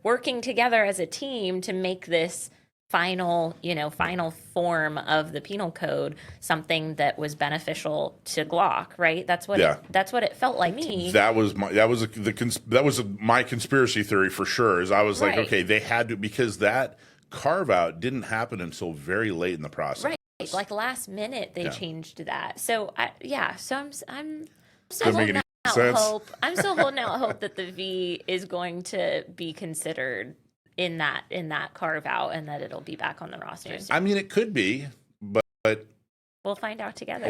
working together as a team to make this final form of the penal code something that was beneficial to Glock, right? That's what it felt like to me. That was my conspiracy theory for sure. Is I was like, okay, they had to, because that carve out didn't happen until very late in the process. Right. Like last minute they changed that. So I'm still Doesn't make holding any out sense. hope. I'm still holding out hope that the V is going to be considered in that carve out and that it'll be back on the roster. I mean, it could be, but We'll find out together.